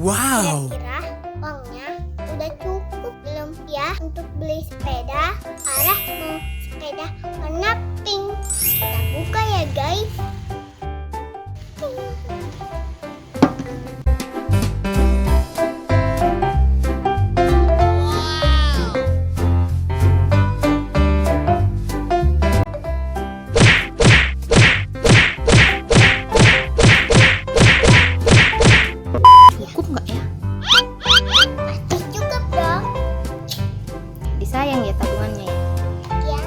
Wow. Kira-kira uangnya udah cukup belum ya untuk beli sepeda? Arah mau sepeda warna pink. Kita buka ya guys. Cukup nggak ya? Pasti cukup dong. Disayang ya tabungannya ya. Ya.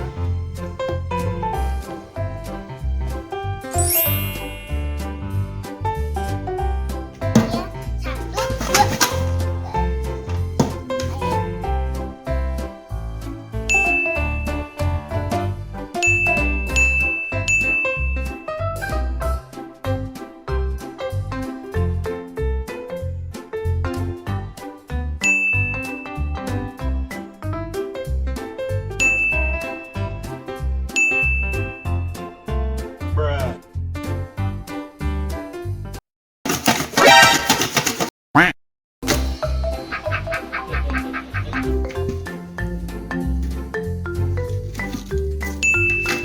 Ya, satu, dua.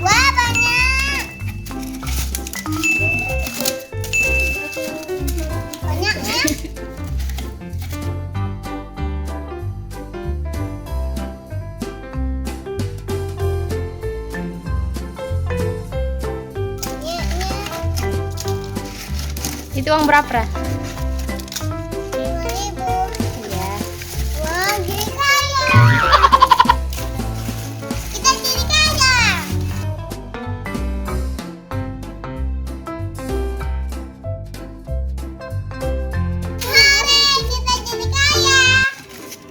Wah, banyak. Banyaknya. Itu uang berapa, Ra? 5.000. Iya. Wah, jadi kaya. Kita jadi kaya. Mari kita jadi kaya.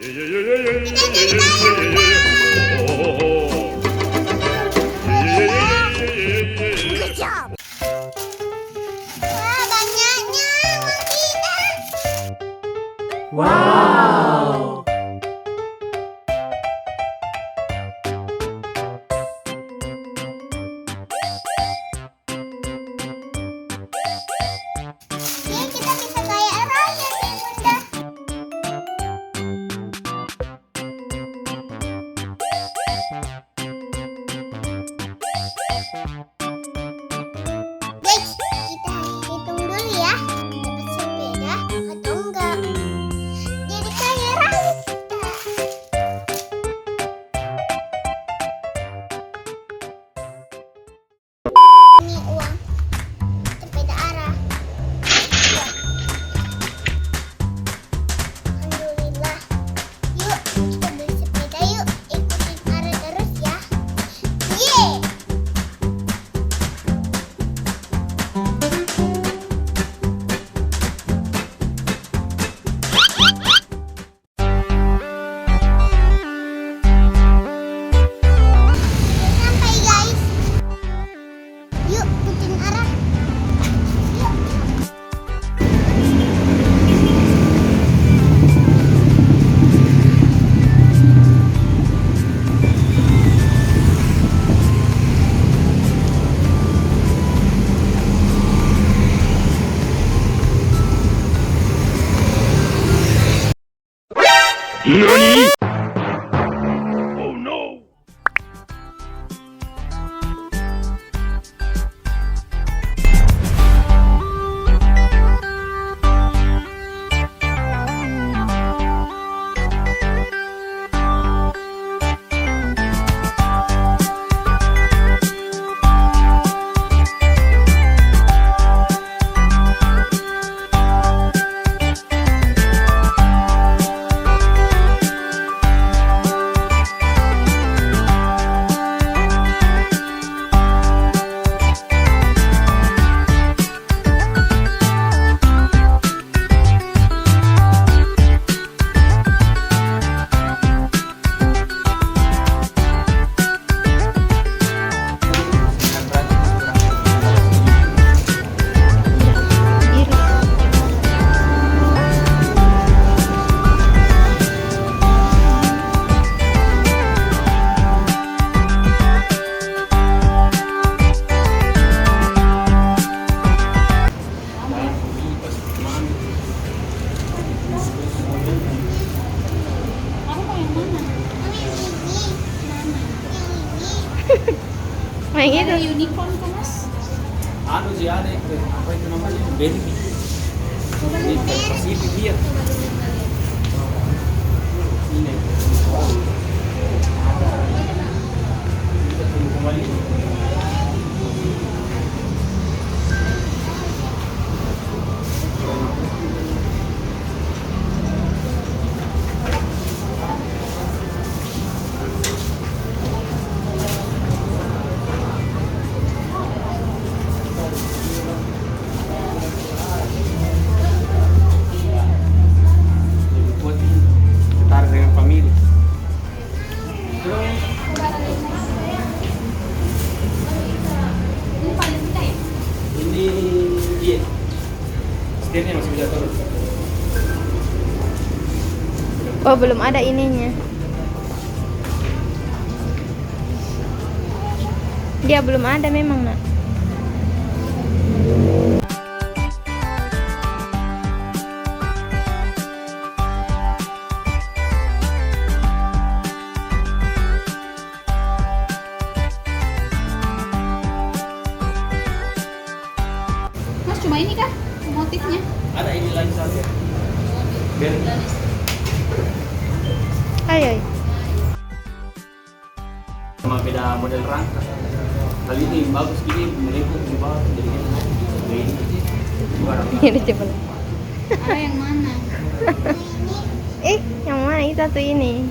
Kita jadi kaya. Wah, banyaknya uang kita. Wow. Ya, kita bisa kaya raya nih, Bunda. Guys, kita hitung dulu ya. Dapat sepeda atau enggak? Jadi kaya raya kita. Ini uang sepeda Ara. Alhamdulillah. Yuk, kita beli sepeda yuk. Ikutin Ara terus ya. Yeay! Sampai guys. Yuk, ikutin arah. Yuk. Nani? Oh no. baru. unicorn kok mas? Anu sih ada apa itu namanya? Barbie. Ini Pasifik dia. Ini. Kita tunggu kembali. Buat setara dengan family. Ini iya. Setirnya masih bisa turun. Oh, belum ada ininya. Dia belum ada memang, Nak. Mas cuma ini kah motifnya? Ada ini lagi satu. Barbie. Ayo. Sama beda model rangka. Kali ini bagus gini, melengkung di bawah jadi ini. Barang. Ini coba. Ah yang mana? Yang mana itu satu ini?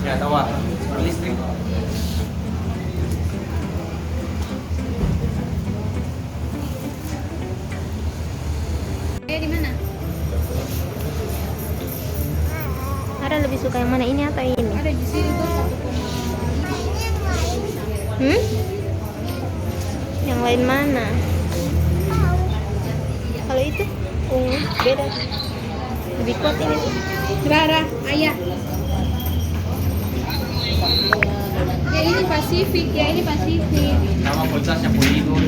Ya tawar. Listrik. Di mana? Ada lebih suka yang mana, ini atau ini? Ada di sini tuh 1,5. Yang lain mana? Kalau itu ungu beda. Lebih kuat ini tuh. Rara, ayah. Ya ini Pasifik, ya ini Pasifik. Nama kualitasnya Polygon.